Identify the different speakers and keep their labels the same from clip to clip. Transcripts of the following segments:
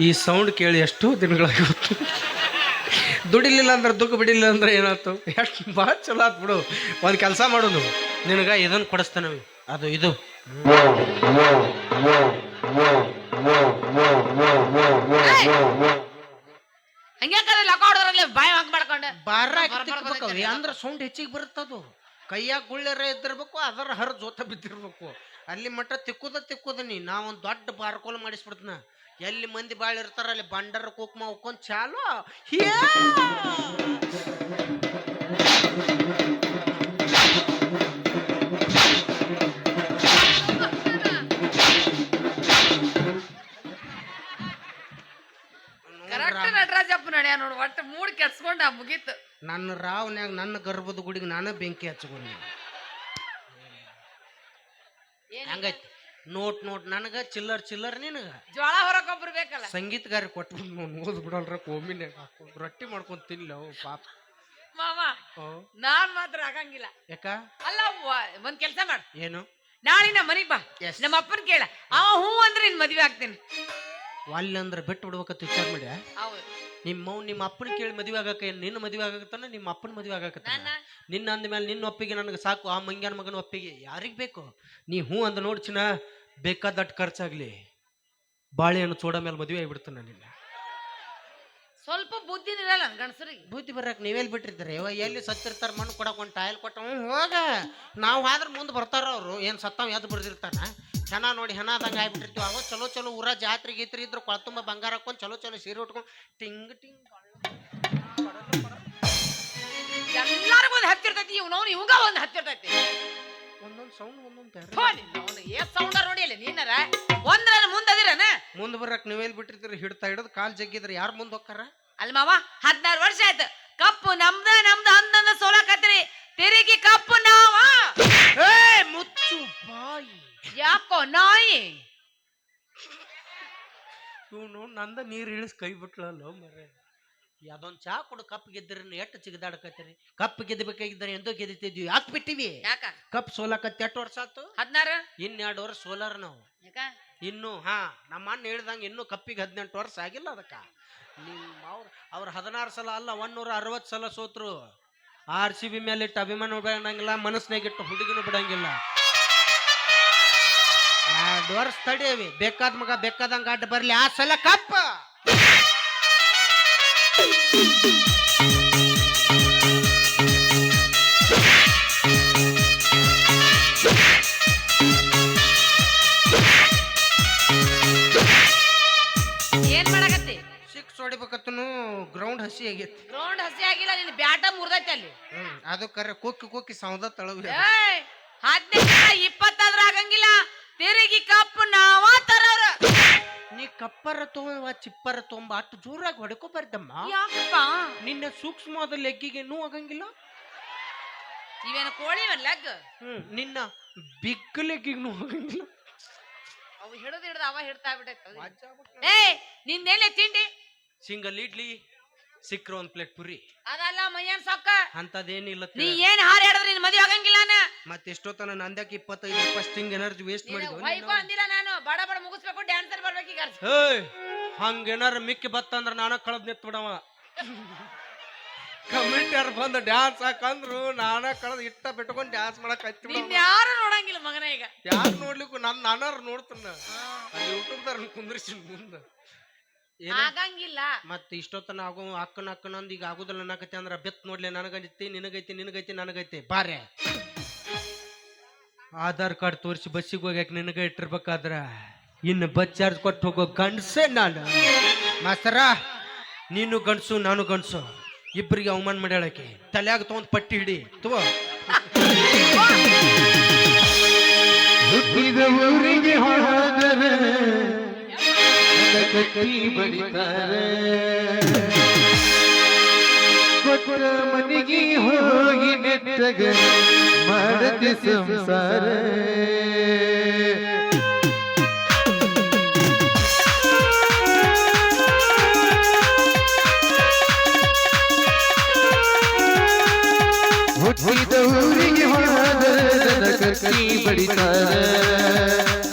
Speaker 1: ಈ ಸೌಂಡ್ ಕೇಳಿ ಎಷ್ಟು ದಿನಗಳಾಗಿತ್ತು. ದುಡಿಲಿಲ್ಲ ಅಂದ್ರೆ ದುಃಖ ಬಿಡಿಲ್ಲ ಅಂದ್ರೆ ಏನಾಯ್ತು? ಎಷ್ಟು ಭಾಳ ಚಲೋ ಆತ್ ಬಿಡು. ಒಂದು ಕೆಲಸ ಮಾಡೋದು, ನಿನಗೆ ಇದನ್ನು ಕೊಡಿಸ್ತಾನೆ, ಅದು ಇದು ಅಂದ್ರೆ ಸೌಂಡ್ ಹೆಚ್ಚಿಗೆ ಬರುತ್ತದು. ಕೈಯಾಗ ಗುಳ್ಳೆರ ಇದ್ದಿರ್ಬೇಕು, ಅದರ ಹರ ಜೋತ ಬಿದ್ದಿರ್ಬೇಕು. ಅಲ್ಲಿ ಮಟ್ಟ ತಿಕ್ಕುದ ನೀ. ನಾವೊಂದು ದೊಡ್ಡ ಬಾರ್ಕೋಲ್ ಮಾಡಿಸ್ಬಿಡ್ತನ. ಎಲ್ಲಿ ಮಂದಿ ಬಾಳ ಇರ್ತಾರ ಅಲ್ಲಿ ಬಂಡರ ಕುಕ್ಮ ಉಕ್ಕೊಂಡ್ ಚಾಲು.
Speaker 2: ನಟರಾಜಪ್ಪ ನಡ್ಯಾ ನೋಡು, ಒಟ್ಟು ಮೂಡ್ ಕೆಡ್ಸ್ಕೊಂಡ ಮುಗೀತು.
Speaker 1: ನನ್ನ ರಾವ್ನ್ಯಾಗ ನನ್ನ ಗರ್ಭದ ಗುಡಿಗೆ ನಾನು ಬೆಂಕಿ ಹಚ್ಕೊಂಡ. ಹಂಗೈತಿ ನೋಟ್ ನನಗ ಚಿಲ್ಲರ್ ನಿನಗ
Speaker 2: ಜ್ವಾಳ ಹೊರಗೊಬ್ರು ಬೇಕಲ್ಲ.
Speaker 1: ಸಂಗೀತಗಾರ ಕೊಟ್ಬಿಟ್ಟು ಓದ್ ಬಿಡಲ್ರ ಕೋಮಿನ್ಯಾಗ ಹಾಕೊಂಡು ರೊಟ್ಟಿ ಮಾಡ್ಕೊಂಡ್ ತಿನ್ಲ ಪಾಪ.
Speaker 2: ಮಾಮ ನಾನ್ ಮಾತ್ರ ಆಗಂಗಿಲ್ಲ.
Speaker 1: ಯಾಕ?
Speaker 2: ಅಲ್ಲ ಒಂದ್ ಕೆಲ್ಸ ಮಾಡ.
Speaker 1: ಏನು?
Speaker 2: ನಾಳೆ ನಮ್ಮ ಮನಿಗ್ ಬಾ, ನಮ್ಮ ಅಪ್ಪನ ಕೇಳ. ಅವ ಹೂ ಅಂದ್ರೆ ನಿನ್ ಮದ್ವೆ ಆಗ್ತೇನೆ.
Speaker 1: ಅಲ್ಲಿ ಅಂದ್ರೆ ಬಿಟ್ಟು ಬಿಡ್ಬೇಕಂತ ವಿಚಾರ ಮಾಡ್ಯ? ನಿಮ್ಮ ಅಪ್ಪನ ಕೇಳಿ ಮದುವೆ ಆಗಕ್ಕೆ ನಿನ್ನ ಮದುವೆ ಆಗತ್ತಾನ, ನಿಮ್ಮ ಅಪ್ಪನ ಮದುವೆ ಆಗಕತ್ತಾನ. ನಿನ್ನ ಅಂದ್ಮೇಲೆ ನಿನ್ನ ಒಪ್ಪಿಗೆ ನನಗೆ ಸಾಕು. ಆ ಮಂಗ್ಯಾನ ಮಗನ ಒಪ್ಪಿಗೆ ಯಾರಿಗ್ ಬೇಕು? ನೀ ಹೂ ಅಂದ ನೋಡ್ಚಿನ ಬೇಕಾದಟ್ಟು ಖರ್ಚಾಗ್ಲಿ, ಬಾಳೆಹಣ್ಣು ಚೋಡ ಮೇಲೆ ಮದುವೆ ಆಗಿಬಿಡ್ತಾನ ನಿನ್ನ.
Speaker 2: ಸ್ವಲ್ಪ ಬುದ್ಧಿ ಇರಲ್ಲ ಗಣಸರಿಗೆ.
Speaker 1: ಬುದ್ಧಿ ಬರಕ್ ನೀವೆಲ್ಲಿ ಬಿಟ್ಟಿರ್ತಾರೆ? ಎಲ್ಲಿ ಸತ್ತಿರ್ತಾರ ಮಣ್ಣು ಕೊಡಕ್ ಒಂದು ಟಾಯಲ್ ಕೊಟ್ಟ ಹೋಗ. ನಾವು ಆದ್ರೆ ಮುಂದೆ ಬರ್ತಾರ ಅವರು. ಏನು ಸತ್ತಾವ ಎದ್ದು ಬರ್ದಿರ್ತಾನ. ಹೆಣ ನೋಡಿ ಹೆಣ ಆದಂಗೆ ಆಗ್ಬಿಟ್ಟಿರ್ತೀವಿ. ಅವ ಚಲೋ ಊರ ಜಾತ್ರೆ ಗೀತ್ರಿ ಇದ್ರು ಕೊಳ ತುಂಬ ಬಂಗಾರ ಹಾಕೊಂಡು ಚಲೋ ಸೀರೆ ಉಟ್ಕೊಂಡು ಟಿಂಗ್
Speaker 2: ಎಲ್ಲಾರಿಗೂ ಒಂದು ಹತ್ತಿರ್ತೈತಿ. ಇವ್ನವ್ನು ಇವಾಗ ಒಂದು ಹತ್ತಿರ್ತೈತಿ.
Speaker 1: ಒಂದೊಂದು ಸೌಂಡ್ ಒಂದೊಂದು
Speaker 2: ಸೌಂಡ ನೋಡಿ ಅಲ್ಲಿ ನೀನಾರ ಒಂದ್ರ ಮುಂದದಿರನ.
Speaker 1: ಮುಂದೆ ಬರಕ್ ನೀವೆಲ್ಲಿ ಬಿಟ್ಟಿರ್ತೀರಿ? ಹಿಡಿದು ಕಾಲ್ ಜಗ್ಗಿದ್ರೆ ಯಾರು ಮುಂದೆ ಹೋಗ್ತಾರ?
Speaker 2: ಅಲ್ಲಿ ಮಾವ 16 ವರ್ಷ ಆಯ್ತು. ಕಪ್ಪು ನಮ್ದ ಅಂದಂದ ಸೋಲಕತ್ರಿ. ತಿರುಗಿ ಕಪ್ಪು ನಾವ.
Speaker 1: ಮುಚ್ಚು ಬಾಯಿ.
Speaker 2: ಯಾಕೋ ನಾಯಿ?
Speaker 1: ಇವನು ನಂದ ನೀರು ಇಳಿಸ್ ಕೈ ಬಿಟ್ಲಲ್ಲ ಮರೆ. ಅದೊಂದು ಚಾ ಕೊಡು. ಕಪ್ ಗೆದ್ದರೆ ಎಷ್ಟು ಚಿಗದಾಡಕತ್ತೀರಿ? ಕಪ್ ಗೆದ್ದಬೇಕಾಗಿದ್ದಾರೆ ಎಂದೋ ಗೆದ್ದಿದ್ವಿ. ಯಾಕೆ ಬಿಟ್ಟಿವಿ?
Speaker 2: ಯಾಕ? ಕಪ್
Speaker 1: ಸೋಲಕತ್ತಿ 8 ವರ್ಷ ಆಯ್ತು.
Speaker 2: 16.
Speaker 1: ಇನ್ನು 2 ವರ್ಷ ಸೋಲಾರ ನಾವು. ಇನ್ನು ನಮ್ಮ ಅಣ್ಣ ಹೇಳ್ದಂಗೆ ಇನ್ನೂ ಕಪ್ಪಿಗೆ 18 ವರ್ಷ ಆಗಿಲ್ಲ. ಅದಕ್ಕ ಅವ್ರು 16 ಸಲ ಅಲ್ಲ 160 ಸಲ ಸೋತ್ರು. RCB ಮೇಲೆ ಇಟ್ಟು ಅಭಿಮಾನ ಬಿಡಂಗಿಲ್ಲ, ಮನಸ್ಸಿನಾಗಿಟ್ಟು ಹುಡುಗಿನೂ ಬಿಡಂಗಿಲ್ಲ. 2 ವರ್ಷ ತಡೀವಿ. ಬೇಕಾದ ಮಗ ಬೇಕಾದಂಗ ಅಡ್ಡ ಬರ್ಲಿ. ಆ ಸಲ ಕಪ್ಪ
Speaker 2: ಏನ್ ಮಾಡಕತ್ತಿ?
Speaker 1: 6 ಹೊಡಿಬೇಕತ್ತನು. ಗ್ರೌಂಡ್ ಹಸಿ ಆಗೈತಿ.
Speaker 2: ಗ್ರೌಂಡ್ ಹಸಿ ಆಗಿಲ್ಲ, ನಿನ್ ಬ್ಯಾಟ ಮುರ್ದೈತಿ ಅಲ್ಲಿ.
Speaker 1: ಅದು ಕರೆ ಕುಕ್ಕಿ ಸೌದ ತಳವಿ.
Speaker 2: 15-20 ಆಗಂಗಿಲ್ಲ. ತಿರುಗಿ ಕಪ್ಪು ನಾವ ತರೋರ.
Speaker 1: ನೀ ಕಪ್ಪರ ತಗೊಂಬ ಚಿಪ್ಪರ ತೊಂಬ ಅಷ್ಟು ಜೋರಾಗಿ ಹೊಡ್ಕೊ ಬರ್ದಮ್ಮ.
Speaker 2: ಯಾಕಪ್ಪ?
Speaker 1: ನಿನ್ನ ಸೂಕ್ಷ್ಮವಾದ ಲೆಗ್ಗಿಗೆ ಇನ್ನೂ ಆಗಂಗಿಲ್ಲ.
Speaker 2: ಇವೇನ ಕೋಳಿ ಲೆಗ್?
Speaker 1: ನಿನ್ನ ಬಿಗ್ ಲೆಗ್ಗಿಗೂ ಆಗಂಗಿಲ್ಲ.
Speaker 2: ಅವು ಹಿಡಿದು ಅವ ಹಿಡ್ತಾ ಬಿಟ್ಟೈತೆ. ನಿಂದೇನೆ ತಿಂಡಿ?
Speaker 1: ಸಿಂಗಲ್ ಇಡ್ಲಿ ಸಿಕ್ಕ್ರ 1 ಪ್ಲೇಟ್ ಪುರಿ.
Speaker 2: ಅದಲ್ಲ ಮಯ್ಯನ್ ಸೊಕ್ಕ
Speaker 1: ಅಂತದೇನಿಲ್ಲ.
Speaker 2: ನೀ ಏನ್ ಹಾರ ಹೇಳಿದ್ರೆ ನಿನ್ ಮದುವೆ ಆಗಂಗಿಲ್ಲ.
Speaker 1: ಮತ್ತೆ ಎಷ್ಟೊತ್ತನ ನಂದಕ್ಕೆ 25 ರೂಪಾಯಿ ಸ್ಟಿಂಗ್ ಎನರ್ಜಿ ವೇಸ್ಟ್ ಮಾಡಿದ್ವಿ.
Speaker 2: ಅಂದಿಲ್ಲ ನಾನು. ಬಡ ಮುಗಿಸ್ಬೇಕು, ಡ್ಯಾನ್ಸರ್ ಬರ್ಬೇಕೀಗ.
Speaker 1: ಹಂಗೇನಾರ ಮಿಕ್ಕಿ ಬತ್ತಂದ್ರ ನಾನ ಕಳದ್ ನಿತ್ ಬಿಡವ. ಕಮೆಂಟ್ಯಾರ ಬಂದು ಡ್ಯಾನ್ಸ್ ಹಾಕಂದ್ರು ನಾನ ಕಳದ್ ಇಟ್ಟ ಬಿಟ್ಕೊಂಡ್ ಡ್ಯಾನ್ಸ್ ಮಾಡಕ್ ಹಚ್ಚಿ.
Speaker 2: ಯಾರು ನೋಡಂಗಿಲ್ಲ ಮಗನ. ಈಗ
Speaker 1: ಯಾರು ನೋಡ್ಲಿಕ್ಕೂ ನಾನಾರು ನೋಡ್ತಾನ. ಯೂಟ್ಯೂಬ್ದಾರ ಕುಂದ್ರಿಸಿ ಮುಂದ
Speaker 2: ಆಗಂಗಿಲ್ಲ.
Speaker 1: ಮತ್ತೆ ಇಷ್ಟೊತ್ತನ ಆಗೋ ಅಕ್ಕನ ಅಂದ್ ಈಗ ಆಗುದಿಲ್ಲ ಅನ್ನಕತಿ ಅಂದ್ರ ಬೆತ್ ನೋಡ್ಲಿ. ನನಗೈತಿ ನಿನಗೈತಿ ಬಾರೆ. ಆಧಾರ್ ಕಾರ್ಡ್ ತೋರಿಸಿ ಬಸ್ಸಿಗೆ ಹೋಗ್ಯಾಕ ನಿನಗ ಇಟ್ಟಿರ್ಬೇಕಾದ್ರ ಇನ್ನು ಬಸ್ ಚಾರ್ಜ್ ಕೊಟ್ಟು ಹೋಗೋ ಗಂಡ್ಸೆ ನಾನು. ಮಾಸ್ತರ ನೀನು ಗಂಡ್ಸು ನಾನು ಗಂಡ್ಸು, ಇಬ್ಬರಿಗೆ ಅವಮಾನ ಮಾಡ್ಯಾಳಕ್ಕೆ. ತಲೆಯಾಗ ತಗೊಂಡ್ ಪಟ್ಟಿ ಹಿಡಿ ತಗೋ.
Speaker 3: ಕೊಟ್ಟ ಮನಿಗೆ ಹೋಗಿ ನೆಟ್ಟಗ ಮಾಡದೆ ಸಂಸಾರ. ಹುಟ್ಟಿದ ಊರಿಗೆ ಹೋದರೆ ಕಟ್ಟಿ ಬಡಿತಾರ.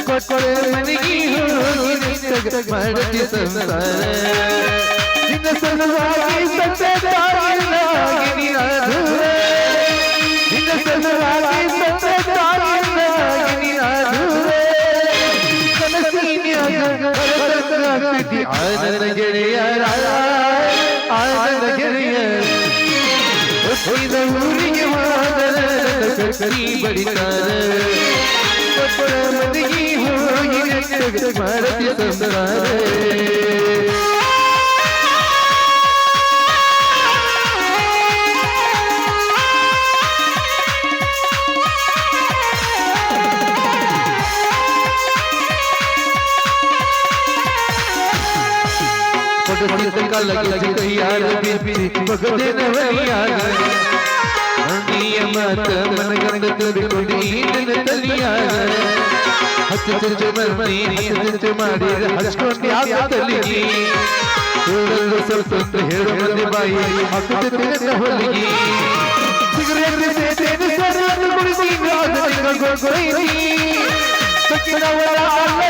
Speaker 3: ಕೊಟ್ಟ ಮನಿಗೆ ಹೋಗಿ ನೆಟ್ಟಗ ಮಾಡತಿ ಸಂಸಾರ ನಿನ್ನ ಸಲುವಾಗಿ ಸತ್ತ ತಾಯಿಯಾಗಿ ನೀನಾದೂರ ನಿನ್ನ ಸಲುವಾಗಿ ಸತ್ತ ತಾಯಿಯಾಗಿ ನೀನಾದೂರ ಕನಸಿನ್ಯಾಗ ಬರತಂಗಾಗ್ತಿ ಆನಂದ ಗೆಳೆಯರ ಆನಂದ ಗೆಳೆಯರ ಒಪ್ಪಿದ ಊರಿಗೆ ಹೋದರ ಕರಿ ಬಡಿತಾರ ಒಬ್ಬರ ಮನೆಗೆ ಹೋಗಿ ನೆಟ್ಟಗ ಮಾಡತಿ ಸಂಸಾರ ಕೈಯಾಗ ಬಿಸಿ ಬಗದೇನವರಿಯಾಗ ನೀಯ ಮಾತ ಮನಗಂಡ ತುಂಬಿಕೊಂಡು ಈಗಿನ ತಲಿಯಾಗ ಹಚ್ಚು ಮರ್ಮಿ ಹಚ್ಚು ಮಾಡಿ ಹಚ್ಕೊಂಡು ಯಾವ ತಲಿಗಿ ನೋಡಲು ಸ್ವಲ್ಪ ಹೇಳು ಮಂದಿ ಬಾಯಿ ಹಾಕುತ್ತಿದ್ದ ಹೊಲಿಗಿ ಸಿಗರೇಟ್ ಸೇತೇನೆ ಸರನ್ನು ಕುಡಿಸಿ ಗೊಯ್ಯಿ ಸಕ್ಕಿನವರ ಅಲ್ಲ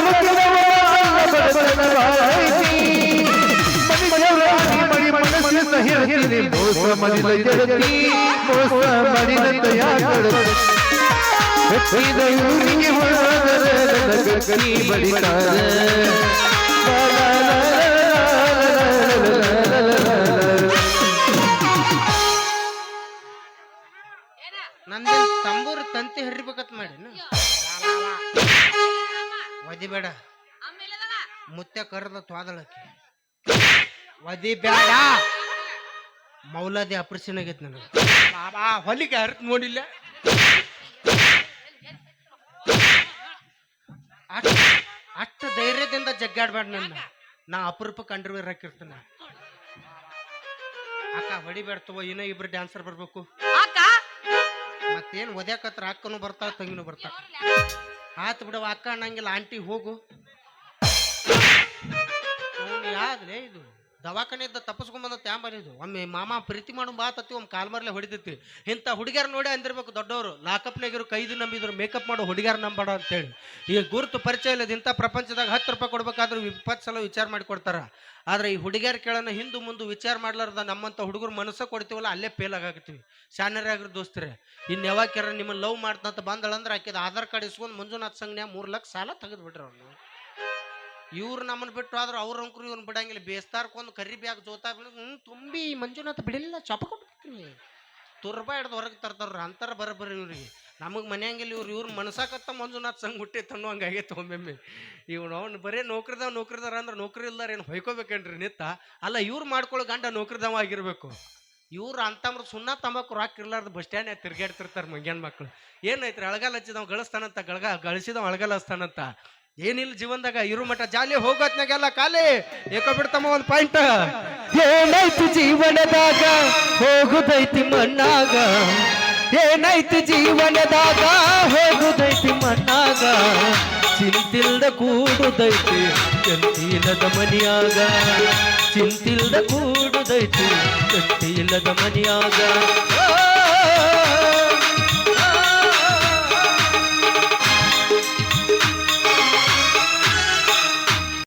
Speaker 3: ಬಡತನ ಬಾಯಿ ಮನಸ್ಸಿನ ಹೇಳ್ತೀನಿ ಮೋಸ ಮಾಡಿದ ಜಗತಿ ಮೋಸ ಮಾಡಿದ ತಯಾರಿದ ಊರಿಗೆ ಹೋದರೆ ಕರಿ ಬಡಿತಾರ
Speaker 1: ನಂದು ತಂಬೂರು ತಂತಿ ಹರಿಬೇಕತ್ ಮಾಡಿ ಒದಿ ಬೇಡ ಮುತ್ತೆ ಕರೆದ ತ್ವಾದಳಕ್ಕೆ ಒದಿ ಬೇಡ ಮೌಲಾದಿ ಆಪರೇಷನ್ ಆಗೈತೆ ನನಗೆ ಬಾಬಾ ಹೊಲಿಗೆ ಹರಿತ್ ನೋಡಿಲ್ಲ ಅಷ್ಟು ಧೈರ್ಯದಿಂದ ಜಗ್ಗಾಡ್ಬೇಡ ನನ್ನ ನಾ ಅಪರೂಪಕ್ಕೆ ಅಂಡರ್ವೇರ್ ಹಾಕಿರ್ತಾನ ಅಕ್ಕ ಹೊಡಿಬೇಡ ತಗೋ ಇನ್ನೂ ಇಬ್ರು ಡ್ಯಾನ್ಸರ್ ಬರ್ಬೇಕು ಮತ್ತೇನು ಒದ್ಯಾಕತ್ರ ಅಕ್ಕನು ಬರ್ತಾಳ ತಂಗಿನೂ ಬರ್ತಾಳ ಆತ್ ಬಿಡವ ಅಕ್ಕ ಅನ್ನಂಗಿಲ್ಲ ಆಂಟಿ ಹೋಗು ಯಾವ್ದ್ರೇ ಇದು ದವಾಖಾನೆಯಿಂದ ತಪ್ಪಿಸ್ಕೊಂಬಂದ ತ್ಯಾಂಬರಿದು ಒಮ್ಮೆ ಮಾಮ ಪ್ರೀತಿ ಮಾಡೋ ಬಾತತ್ತಿ ಒಮ್ಮೆ ಕಾಲ್ಮರ್ಲೆ ಹೊಡಿತೈತಿ ಇಂಥ ಹುಡುಗಿಯರ್ ನೋಡಿ ಅಂದಿರ್ಬೇಕು ದೊಡ್ಡವರು ಲಾಕಪ್ನಾಗಿರು ಕೈದು ನಂಬಿದ್ರು ಮೇಕಪ್ ಮಾಡೋ ಹುಡುಗಿಯರ್ ನಂಬಾಡ ಅಂತೇಳಿ ಈಗ ಗುರುತು ಪರಿಚಯ ಇಲ್ಲದ ಇಂಥ ಪ್ರಪಂಚದಾಗ 10 ರೂಪಾಯಿ ಕೊಡ್ಬೇಕಾದ್ರೂ 20 ಸಲ ವಿಚಾರ ಮಾಡಿ ಕೊಡ್ತಾರ ಆದ್ರೆ ಈ ಹುಡುಗಿಯರ್ ಕೇಳೋಣ ಹಿಂದು ಮುಂದೆ ವಿಚಾರ ಮಾಡ್ಲಾರ್ದ ನಮ್ಮಂಥ ಹುಡುಗರು ಮನಸ್ಸ ಕೊಡ್ತೀವಲ್ಲ ಅಲ್ಲೇ ಫೇಲ್ ಆಗಾಕತ್ತೀವಿ ಶಾನರಾಗ್ರ ದೋಸ್ತರೇ ಇನ್ನು ಯಾವಾಗ್ಯಾರ ನಿಮ್ಮನ್ನು ಲವ್ ಮಾಡ್ತಂತ ಬಂದಳಂದ್ರೆ ಆಕಿದ ಆಧಾರ್ ಕಾರ್ಡ್ ಇಸ್ಕೊಂಡು ಮಂಜುನಾಥ್ ಸಂಘ 3 ಲಕ್ಷ ಸಾಲ ತೆಗೆದು ಬಿಟ್ರ ಅವ್ನು ಇವ್ರು ನಮ್ಮನ್ನು ಬಿಟ್ಟು ಆದ್ರೆ ಅವ್ರ ಅಂಕರು ಇವ್ನು ಬಿಡಂಗಿಲ್ಲ ಬೇಸ್ತಾರ್ಕೊಂದು ಕರಿ ಬ್ಯಾಗ್ ಜೋತಾ ತುಂಬಿ ಮಂಜುನಾಥ ಬಿಡಲಿಲ್ಲ ಚೊಪ ಕೊಡ್ತೀನಿ ತುರ್ಬ ಹಿಡ್ದು ಹೊರಗೆ ತರ್ತಾರ ಅಂತಾರ ಬರೋಬ್ಬರಿ ಇವ್ರಿಗೆ ನಮಗೆ ಮನೆಯಂಗಿಲ್ಲ ಇವ್ರು ಮನಸಾಕತ್ತ ಮಂಜುನಾಥ್ ಸಂಘ ಹುಟ್ಟೈತೆ ಅನ್ನೋ ಹಂಗೆ ಆಗೈತೆ ಒಮ್ಮೊಮ್ಮೆ ಇವ್ನು ಅವ್ನು ಬರೀ ನೌಕರಿದಾರ ಅಂದ್ರೆ ನೌಕರಿ ಇಲ್ದಾರ ಏನು ಹೊಯ್ಕೋಬೇಕೇನ್ರಿ ನಿತ್ತ ಅಲ್ಲ ಇವ್ರು ಮಾಡ್ಕೊಳ್ಳೋ ಗಂಡ ನೌಕರಿದಾವ ಆಗಿರ್ಬೇಕು ಇವ್ರು ಅಂತಂದ್ರೆ ಸುಣ್ಣ ತಂಬಾಕು ರಾಕ್ ಇರ್ಲಾರ್ದು ಬಸ್ ಸ್ಟ್ಯಾಂಡ್ ತಿರ್ಗಾಡ್ತಿರ್ತಾರೆ ಮಂಗ್ಯಾನ ಮಕ್ಳು ಏನೈತ್ರಿ ಅಳಗಾಲ ಹಚ್ಚಿದವ್ ಗಳಿಸ್ತಾನಂತ ಗಳಿಸಿದವ್ ಅಳಗಾಲ ಹಚ್ತಾನಂತ ಏನಿಲ್ಲ ಜೀವನದಾಗ ಇರು ಮಠ ಜಾಲಿ ಹೋಗೋತ್ನಾಗೆಲ್ಲ ಖಾಲಿ ಏಕೋ ಬಿಡ್ತಮ್ಮ ಒಂದು ಪಾಯಿಂಟ್
Speaker 3: ಏನಾಯ್ತು ಜೀವನದಾಗ ಹೋಗುದೈತಿ ಮಣ್ಣಾಗ ಏನಾಯ್ತು ಜೀವನದಾಗ ಹೋಗುದೈತಿ ಮಣ್ಣಾಗ ಚಿಂತಿಲ್ದ ಕೂಡುದೈತಿ ಚಂತಿಲ್ಲದ ಮನಿಯಾಗ ಚಿಂತಿಲ್ದ ಕೂಡುದೈತಿ ಚಂತಿಲ್ಲದ ಮನಿಯಾಗ